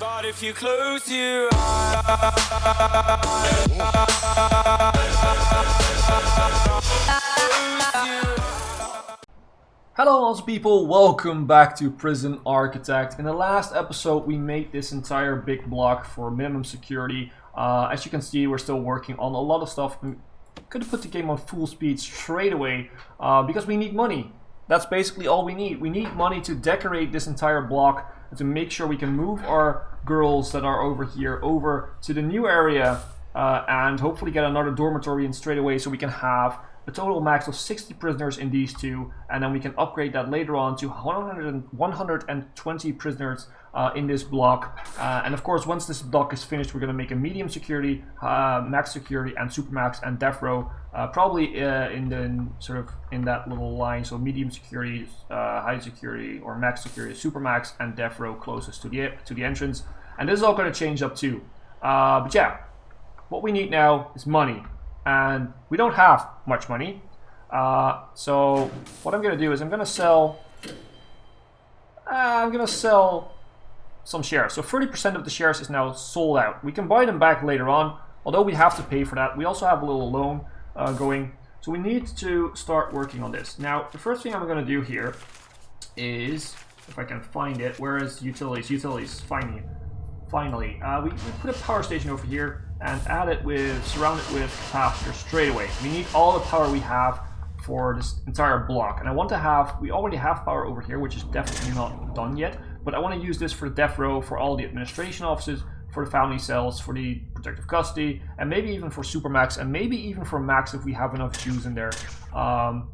But if you close your eyes, hello also people, welcome back to Prison Architect. In the last episode we made this entire big block for minimum security. As you can see, we're still working on a lot of stuff. We could have put the game on full speed straight away because we need money. That's basically all we need. We need money to decorate this entire block and to make sure we can move our girls that are over here over to the new area and hopefully get another dormitory in straight away so we can have a total max of 60 prisoners in these two, and then we can upgrade that later on to 120 prisoners in this block. And of course, once this block is finished, we're going to make a medium security, max security, and super max and death row, probably in that little line. So medium security, high security, or max security, super max, and death row closest to the entrance. And this is all going to change up too. But yeah, what we need now is money. And we don't have much money, so what I'm gonna do is I'm gonna sell some shares. So 30% of the shares is now sold out. We can buy them back later on, although we have to pay for that. We also have a little loan going, so we need to start working on this. Now, the first thing I'm gonna do here is, if I can find it, where is utilities? Utilities, finally, we put a power station over here and surround it with capacitors straight away. We need all the power we have for this entire block. And we already have power over here, which is definitely not done yet, but I want to use this for the death row, for all the administration offices, for the family cells, for the protective custody, and maybe even for supermax, and maybe even for max if we have enough Jews in there. And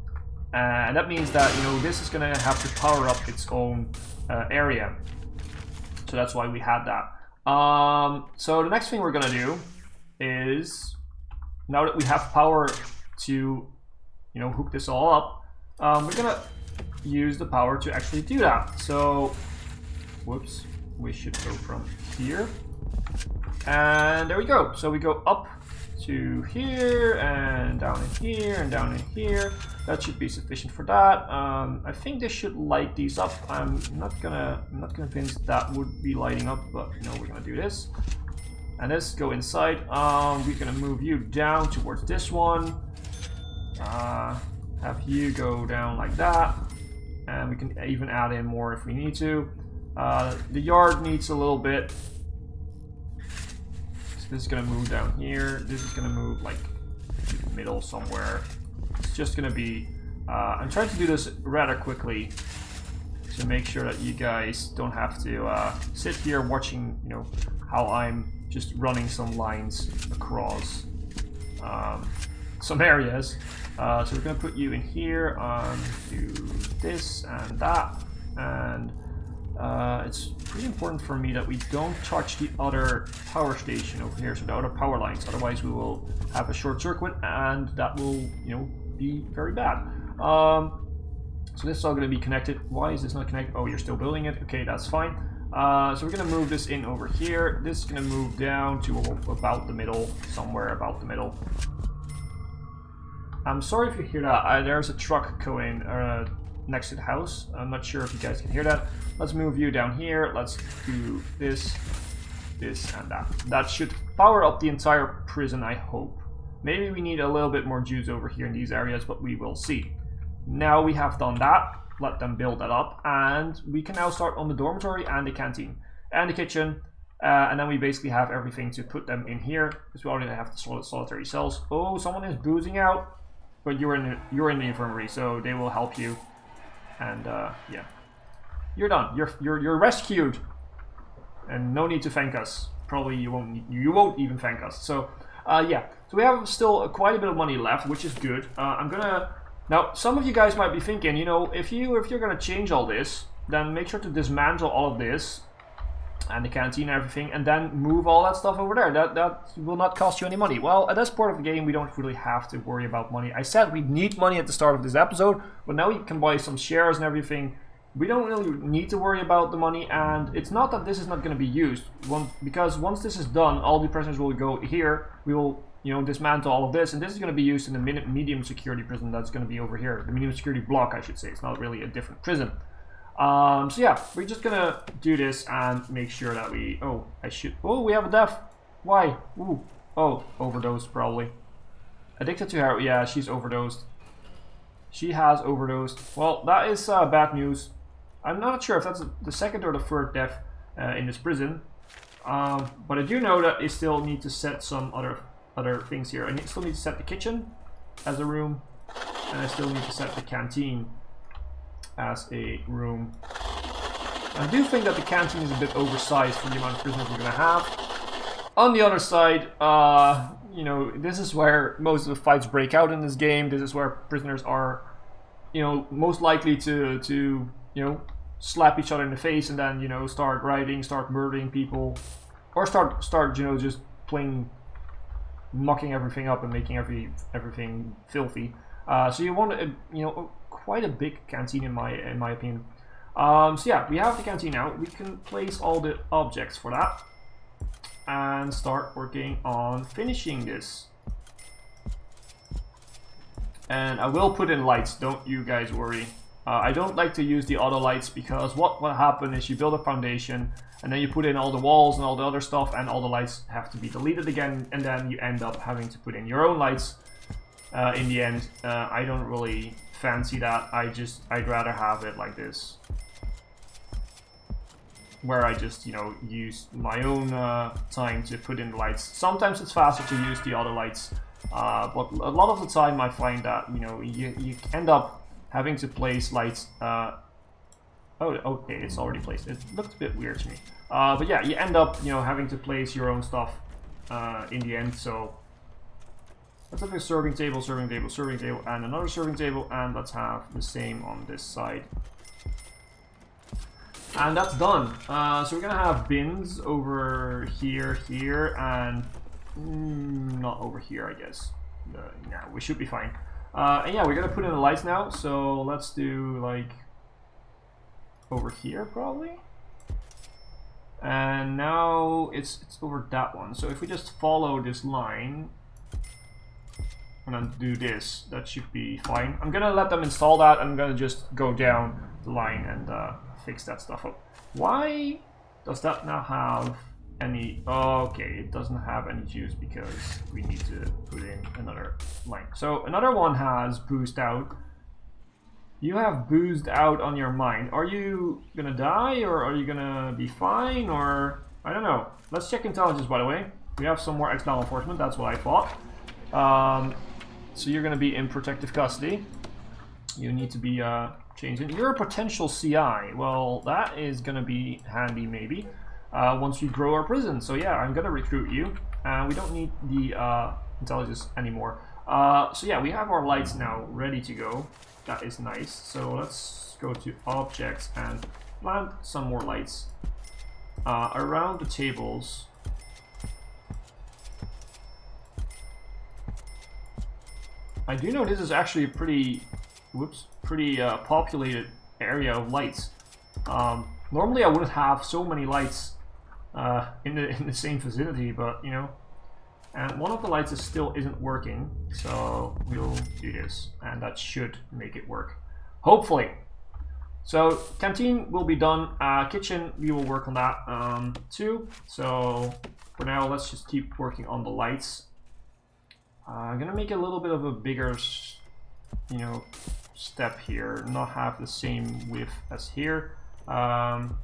that means that, you know, this is going to have to power up its own area. So that's why we had that. So the next thing we're going to do is, now that we have power to, you know, hook this all up, we're gonna use the power to actually do that. So, whoops, we should go from here, and there we go. So we go up to here, and down in here, and down in here. That should be sufficient for that. I think this should light these up. I'm not convinced that would be lighting up, but you know, we're gonna do this. And let's go inside. We're gonna move you down towards this one. Have you go down like that. And we can even add in more if we need to. The yard needs a little bit. So this is gonna move down here. This is gonna move like to the middle somewhere. It's just gonna be, I'm trying to do this rather quickly to make sure that you guys don't have to sit here watching, you know, how I'm just running some lines across some areas. So we're going to put you in here, do this and that, and it's pretty important for me that we don't touch the other power station over here, so the other power lines, otherwise we will have a short circuit and that will, you know, be very bad. So this is all going to be connected. Why is this not connected? Oh, you're still building it. Okay, that's fine. So we're going to move this in over here. This is going to move down to about the middle, somewhere about the middle. I'm sorry if you hear that. There's a truck going next to the house. I'm not sure if you guys can hear that. Let's move you down here. Let's do this, this, and that. That should power up the entire prison, I hope. Maybe we need a little bit more Jews over here in these areas, but we will see. Now we have done that. Let them build that up, and we can now start on the dormitory and the canteen and the kitchen, and then we basically have everything to put them in here because we already have the solitary cells. Oh, someone is boozing out, but you're in the infirmary, so they will help you. And yeah, you're done. You're rescued, and no need to thank us. Probably you won't even thank us. So yeah, so we have still quite a bit of money left, which is good. I'm gonna. Now, some of you guys might be thinking, you know, if you're going to change all this, then make sure to dismantle all of this and the canteen and everything, and then move all that stuff over there. That will not cost you any money. Well, at this part of the game, we don't really have to worry about money. I said we need money at the start of this episode, but now we can buy some shares and everything. We don't really need to worry about the money, and it's not that this is not going to be used, because once this is done, all the prisoners will go here. We will, you know, dismantle all of this, and this is going to be used in the medium security prison that's going to be over here, the medium security block, I should say. It's not really a different prison. So yeah, we're just gonna do this and make sure that we... Oh, we have a death. Why? Ooh. Oh, overdosed probably. Addicted to her. Yeah, she's overdosed. She has overdosed. Well, that is bad news. I'm not sure if that's the second or the third death in this prison. But I do know that I still need to set some other things here. I still need to set the kitchen as a room. And I still need to set the canteen as a room. I do think that the canteen is a bit oversized for the amount of prisoners we're going to have. On the other side, you know, this is where most of the fights break out in this game. This is where prisoners are, you know, most likely to you know, slap each other in the face and then, you know, start rioting, start murdering people, or start you know, just mucking everything up and making everything filthy. So you want you know, quite a big canteen in my opinion. So yeah, we have the canteen now. We can place all the objects for that and start working on finishing this. And I will put in lights, don't you guys worry. I don't like to use the auto lights because what will happen is you build a foundation and then you put in all the walls and all the other stuff and all the lights have to be deleted again, and then you end up having to put in your own lights in the end. I don't really fancy that. I'd rather have it like this, where I just, you know, use my own time to put in the lights. Sometimes it's faster to use the auto lights, but a lot of the time I find that, you know, you end up having to place lights. Oh, okay, it's already placed. It looked a bit weird to me. But yeah, you end up, you know, having to place your own stuff in the end. So let's have a serving table, serving table, serving table, and another serving table, and let's have the same on this side. And that's done. So we're gonna have bins over here, and not over here, I guess. Yeah, we should be fine. And yeah, we're gonna put in the lights now. So let's do like over here probably. And now it's over that one. So if we just follow this line and then do this, that should be fine. I'm gonna let them install that. I'm gonna just go down the line and fix that stuff up. Why does that not have any... Okay, it doesn't have any juice because we need to put in another line. So another one has boozed out. You have boozed out on your mind. Are you gonna die or are you gonna be fine, or... I don't know. Let's check intelligence, by the way. We have some more external enforcement, that's what I thought. So you're gonna be in protective custody. You need to be changing. You're a potential CI. Well, that is gonna be handy maybe once we grow our prison. So yeah, I'm gonna recruit you. We don't need the intelligence anymore. So yeah, we have our lights now ready to go. That is nice. So let's go to objects and plant some more lights around the tables. I do know this is actually a pretty populated area of lights. Normally I wouldn't have so many lights in the same vicinity, but you know. And one of the lights still isn't working, so we'll do this, and that should make it work, hopefully. So canteen will be done. Kitchen, we will work on that too. So for now, let's just keep working on the lights. I'm gonna make a little bit of a bigger, you know, step here, not have the same width as here. Gonna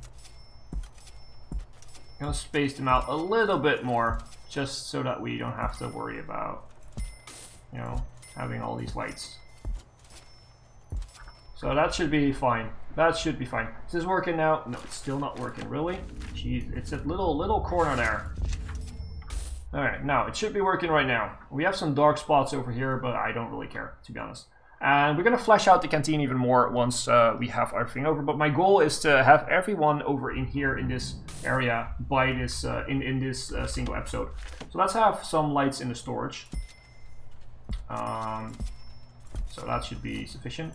space them out a little bit more, just so that we don't have to worry about, you know, having all these lights. So that should be fine. That should be fine. Is this working now? No, it's still not working. Really? Jeez, it's a little corner there. All right, now it should be working right now. We have some dark spots over here, but I don't really care, to be honest. And we're gonna flesh out the canteen even more once we have everything over. But my goal is to have everyone over in here in this area by this in this single episode. So let's have some lights in the storage. So that should be sufficient,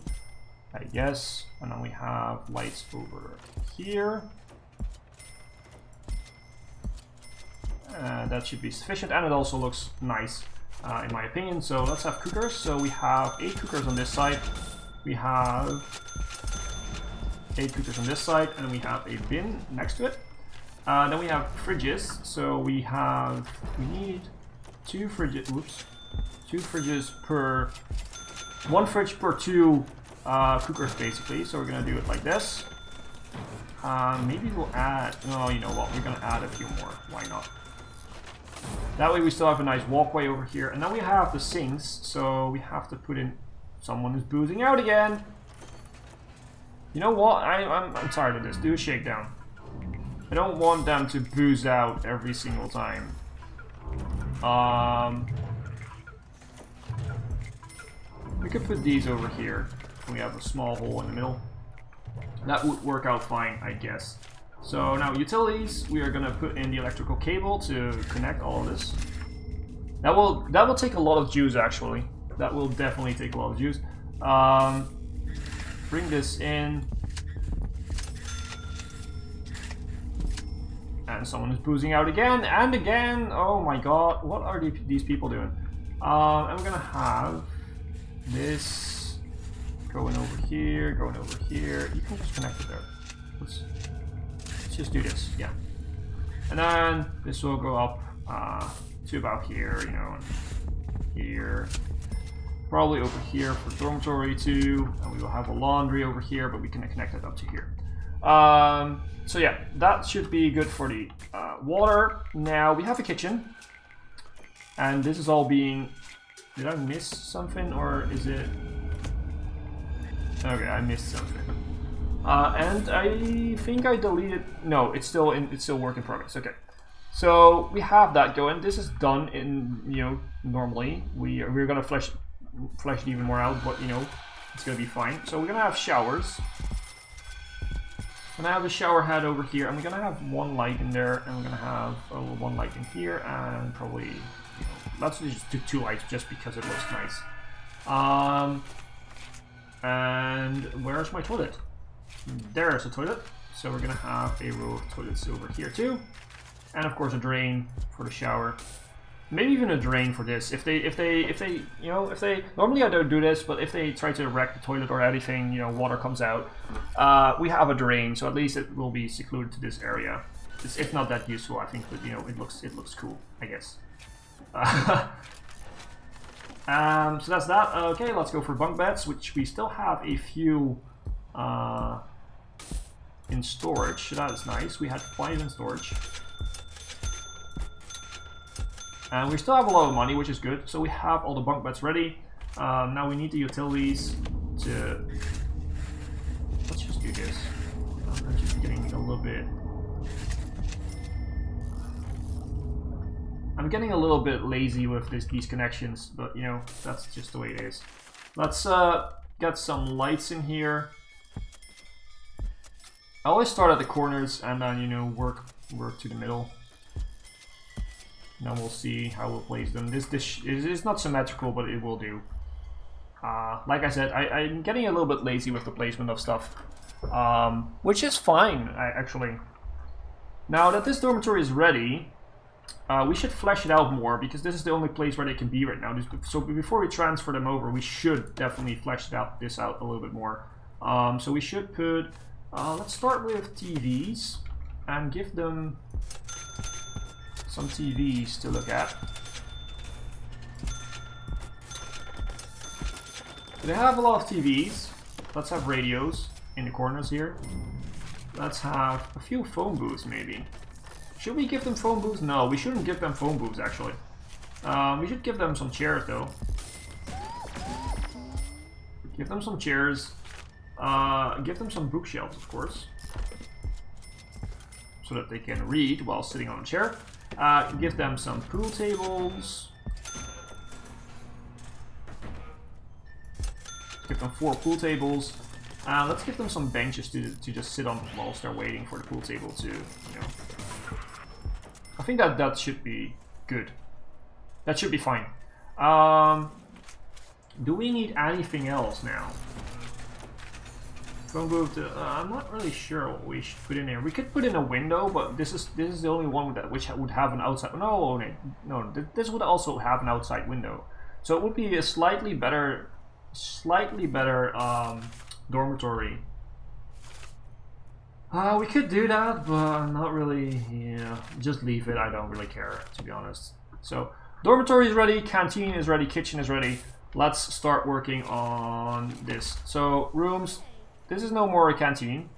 I guess. And then we have lights over here. That should be sufficient, and it also looks nice. In my opinion. So let's have cookers. So we have 8 cookers on this side. We have 8 cookers on this side, and we have a bin next to it. Then we have fridges, so we need 2 fridges. Whoops, 2 fridges per 1 fridge per 2 cookers basically. So we're gonna do it like this. Maybe we'll add. No, you know what? We're gonna add a few more. Why not? That way we still have a nice walkway over here, and then we have the sinks. So we have to put in. Someone is boozing out again. You know what? I'm tired of this. Do a shakedown. I don't want them to booze out every single time. We could put these over here. We have a small hole in the middle. That would work out fine, I guess. So now utilities, we are gonna put in the electrical cable to connect all of this. That will take a lot of juice actually. That will definitely take a lot of juice. Bring this in. And someone is boozing out again and again. Oh my god, what are these people doing? I'm gonna have this going over here, going over here. You can just connect it there. Let's just do this, yeah. And then this will go up to about here, you know, and here. Probably over here for dormitory too. And we will have a laundry over here, but we can connect it up to here. So yeah, that should be good for the water. Now we have a kitchen, and this is all being. Did I miss something, or is it? Okay, I missed something. And I think I deleted. No, it's still work in progress. Okay, so we have that going. This is done in normally. We're gonna flesh it even more out, but it's gonna be fine. So we're gonna have showers. I'm gonna have a shower head over here, and we're gonna have 1 light in there, and we're gonna have 1 light in here, and probably let's just do 2 lights just because it looks nice. And where's my toilet? There's a toilet. So we're gonna have a row of toilets over here too, and of course a drain for the shower. Maybe even a drain for this. If they normally I don't do this, but if they try to wreck the toilet or anything, water comes out. We have a drain, so at least it will be secluded to this area. It's not that useful, I think, but it looks cool, I guess. So that's that. Okay, let's go for bunk beds, which we still have a few in storage. That is nice. We had 5 in storage. And we still have a lot of money, which is good. So we have all the bunk beds ready. Now we need the utilities to... Let's just do this. I'm just getting a little bit... I'm getting a little bit lazy with these connections, but that's just the way it is. Let's get some lights in here. I always start at the corners and then work to the middle. Now we'll see how we'll place them. This is not symmetrical, but it will do. Like I said, I'm getting a little bit lazy with the placement of stuff, which is fine, actually. Now that this dormitory is ready, we should flesh it out more, because this is the only place where they can be right now. So before we transfer them over, we should definitely flesh this out a little bit more. So we should put, let's start with TVs and give them some TVs to look at. They have a lot of TVs. Let's have radios in the corners here. Let's have a few phone booths maybe. Should we give them phone booths? No, we shouldn't give them phone booths actually. We should give them some chairs though. Give them some chairs. Give them some bookshelves, of course, so that they can read while sitting on a chair. Give them some pool tables. Give them 4 pool tables. Let's give them some benches to just sit on whilst they're waiting for the pool table to, I think that should be good. That should be fine. Do we need anything else now? Phone booth. I'm not really sure what we should put in here. We could put in a window, but this is the only one which would have an outside. No, this would also have an outside window. So it would be a slightly better dormitory We could do that, but not really. Yeah, just leave it. I don't really care, to be honest. So, dormitory is ready, canteen is ready, kitchen is ready. Let's start working on this. So, rooms. This is no more a canteen.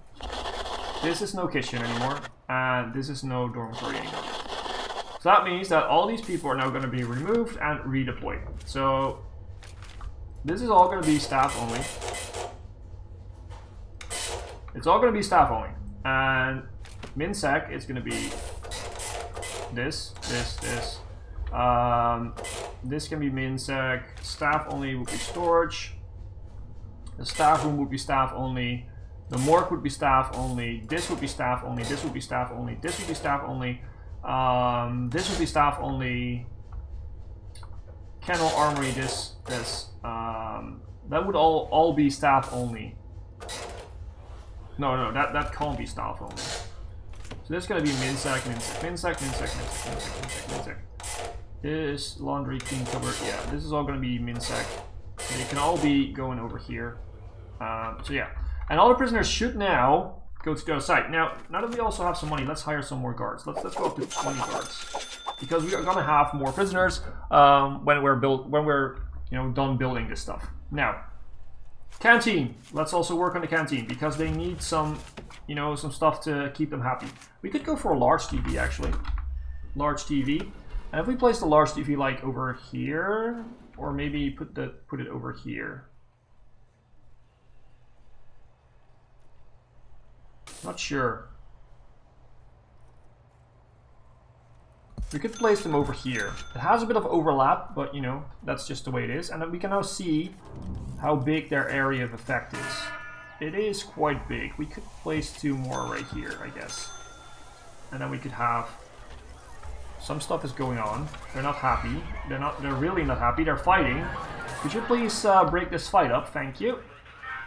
This is no kitchen anymore, and this is no dormitory anymore. So that means that all these people are now going to be removed and redeployed. So, this is all going to be staff only. It's all going to be staff only. And MinSec is going to be this. This can be MinSec. Staff only would be storage. The staff room would be staff only. The morgue would be staff only. This would be staff only. This would be staff only. This would be staff only. This would be staff only. Kennel, armory, this. That would all be staff only. No, that can't be staff only. So this is gonna be MinSec. This laundry, clean cupboard, yeah, this is all gonna be MinSec. They can all be going over here. So yeah, and all the prisoners should now go to the other side. Now that we also have some money, let's hire some more guards. Let's go up to 20 guards because we are gonna have more prisoners when we're done building this stuff. Now, canteen. Let's also work on the canteen because they need some some stuff to keep them happy. We could go for a large TV actually, large TV. And if we place the large TV like over here, or maybe put it over here. Not sure. We could place them over here. It has a bit of overlap, but that's just the way it is. And then we can now see how big their area of effect is. It is quite big. We could place 2 more right here, I guess. And then we could have some stuff is going on. They're not happy. They're really not happy. They're fighting. Could you please break this fight up? Thank you.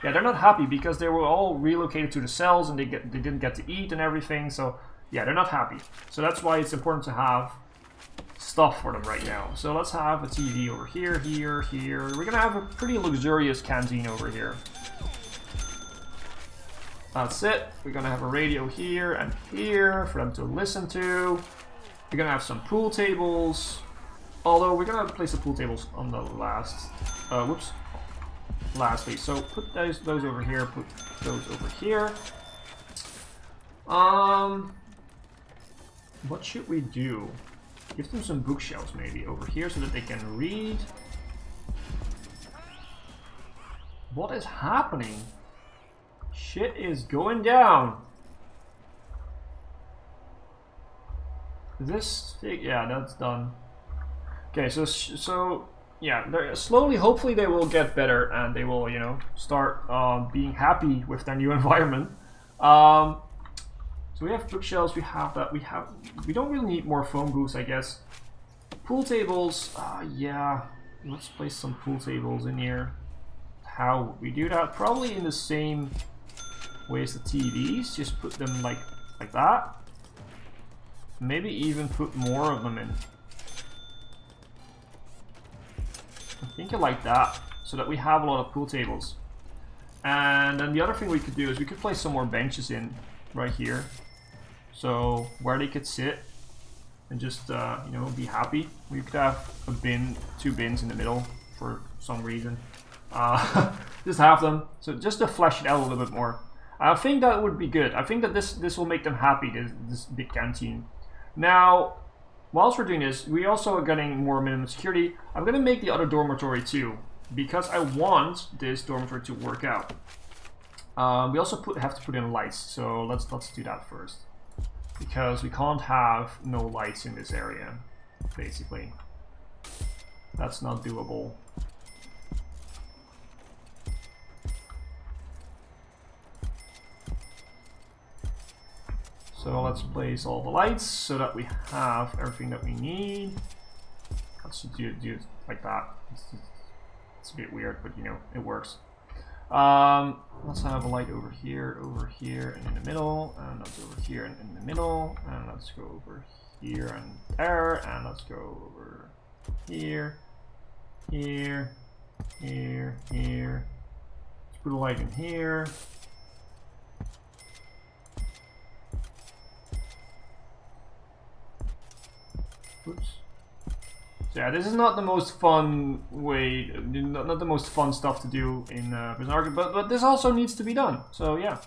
Yeah, they're not happy because they were all relocated to the cells and they didn't get to eat and everything. So yeah, they're not happy. So that's why it's important to have stuff for them right now. So let's have a TV over here, here. We're gonna have a pretty luxurious canteen over here. That's it. We're gonna have a radio here and here for them to listen to. We're gonna have some pool tables. Although we're gonna place the pool tables on the last lastly. So put those over here, put those over here. What should we do? Give them some bookshelves maybe over here so that they can read. What is happening? Shit is going down. This thing, yeah, that's done. Okay, so yeah, slowly, hopefully they will get better and they will, start being happy with their new environment. So we have bookshelves, we have that, we don't really need more phone booths, I guess. Pool tables, yeah, let's place some pool tables in here. How would we do that? Probably in the same way as the TVs, just put them like that. Maybe even put more of them in. I'm thinking like that, so that we have a lot of pool tables. And then the other thing we could do is we could place some more benches in right here. So where they could sit and just be happy. We could have a bin, 2 bins in the middle for some reason. Just have them, so just to flesh it out a little bit more. I think that would be good. I think that this will make them happy, this big canteen. Now, whilst we're doing this, we also are getting more minimum security. I'm going to make the other dormitory too, because I want this dormitory to work out. We also have to put in lights, so let's do that first. Because we can't have no lights in this area, basically. That's not doable. So let's place all the lights so that we have everything that we need. Let's do it like that. It's a bit weird, but it works. Let's have a light over here, and in the middle, and let's over here and in the middle, and let's go over here and there, and let's go over here, here. Let's put a light in here. Oops. So yeah, this is not the most fun way, not the most fun stuff to do in Prison Architect, but this also needs to be done. So yeah.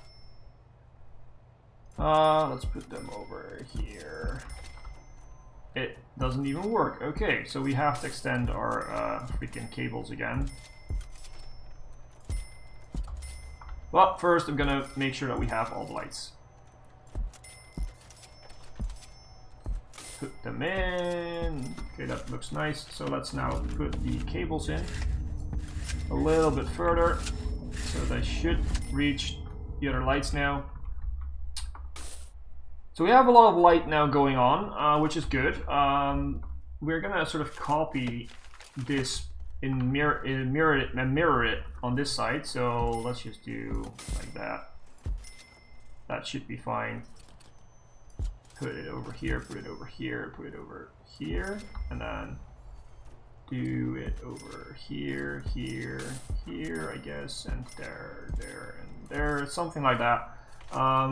Let's put them over here. It doesn't even work. Okay, so we have to extend our freaking cables again. But first I'm gonna make sure that we have all the lights. Put them in. Okay, that looks nice. So let's now put the cables in a little bit further. So they should reach the other lights now. So we have a lot of light now going on, which is good. We're gonna sort of copy this and mirror it on this side. So let's just do like that. That should be fine. Put it over here, put it over here, put it over here, and then do it over here, here, here, I guess, and there, there, and there, something like that.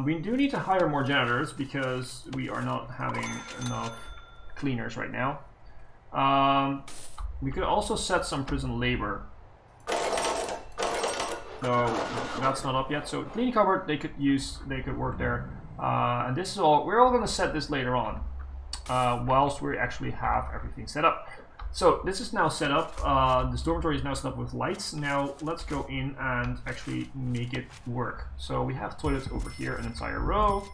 We do need to hire more janitors because we are not having enough cleaners right now. We could also set some prison labor. So that's not up yet. So cleaning cupboard, they could work there. And this is all, we're all going to set this later on, whilst we actually have everything set up. So this is now set up, this dormitory is now set up with lights. Now let's go in and actually make it work. So we have toilets over here, an entire row.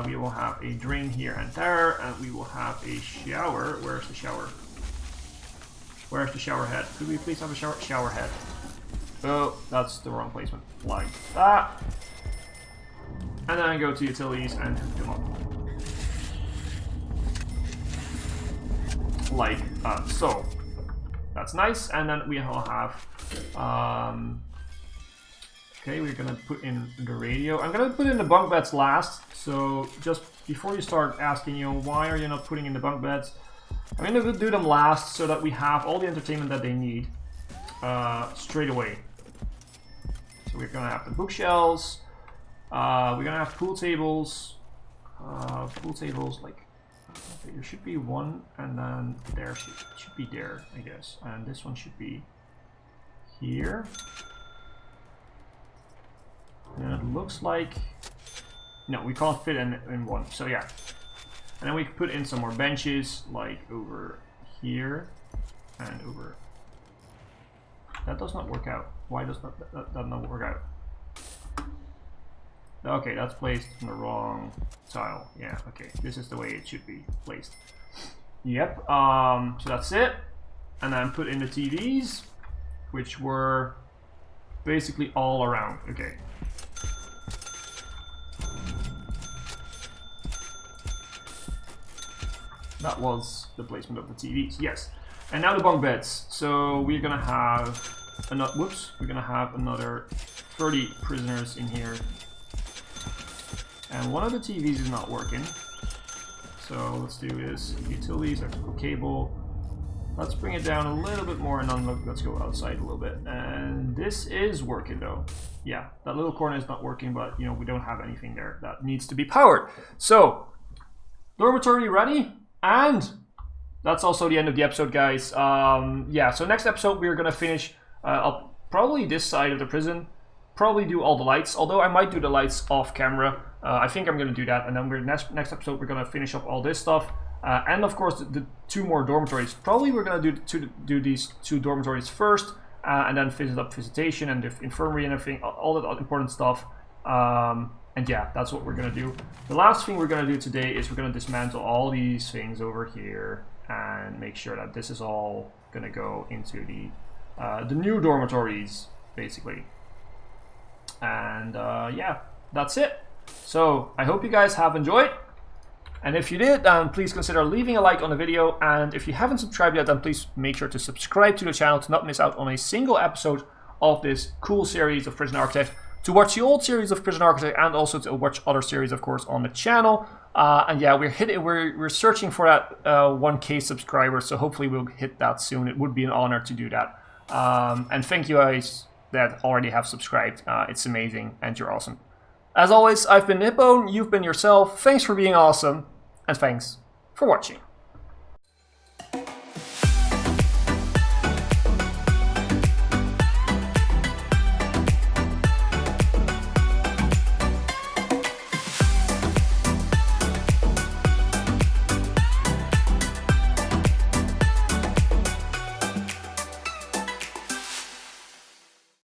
We will have a drain here and there, and we will have a shower. Where's the shower? Where's the shower head? Could we please have a shower head? Oh, that's the wrong placement. Like that. And then go to utilities and hook them up. Like so. That's nice. And then we will have okay, we're gonna put in the radio. I'm gonna put in the bunk beds last. So just before you start asking, you know, why are you not putting in the bunk beds? I'm gonna do them last so that we have all the entertainment that they need straight away. So we're gonna have the bookshelves. We're gonna have pool tables. Pool tables, like there should be one, and then there should be there, I guess. And this one should be here. And it looks like no, we can't fit in one. So yeah, and then we can put in some more benches, like over here and over. That does not work out. Why does that not work out? Okay, that's placed on the wrong tile. Yeah, okay. This is the way it should be placed. Yep, so that's it. And then put in the TVs, which were basically all around. Okay. That was the placement of the TVs, yes. And now the bunk beds. So we're gonna have we're gonna have another 30 prisoners in here. And one of the TVs is not working. So let's do this. Utilities, electrical cable. Let's bring it down a little bit more, and then let's go outside a little bit. And this is working though. Yeah, that little corner is not working, but you know, we don't have anything there that needs to be powered. So, dormitory ready, and that's also the end of the episode, guys. Yeah, so next episode we're gonna finish up probably this side of the prison. Probably do all the lights, although I might do the lights off camera. I think I'm going to do that, and then next episode we're going to finish up all this stuff, and of course the two more dormitories. Probably we're going to do these two dormitories first, and then visit up visitation and the infirmary and everything, all that important stuff. And yeah, that's what we're going to do. The last thing we're going to do today is we're going to dismantle all these things over here and make sure that this is all going to go into the new dormitories, basically. And yeah, that's it. So I hope you guys have enjoyed, and if you did, please consider leaving a like on the video, and if you haven't subscribed yet, then please make sure to subscribe to the channel to not miss out on a single episode of this cool series of Prison Architect, to watch the old series of Prison Architect, and also to watch other series, of course, on the channel. And yeah, we're searching for that 1K subscribers, so hopefully we'll hit that soon. It would be an honor to do that. And thank you guys that already have subscribed. It's amazing, and you're awesome. As always, I've been Hipbone, you've been yourself. Thanks for being awesome, and thanks for watching.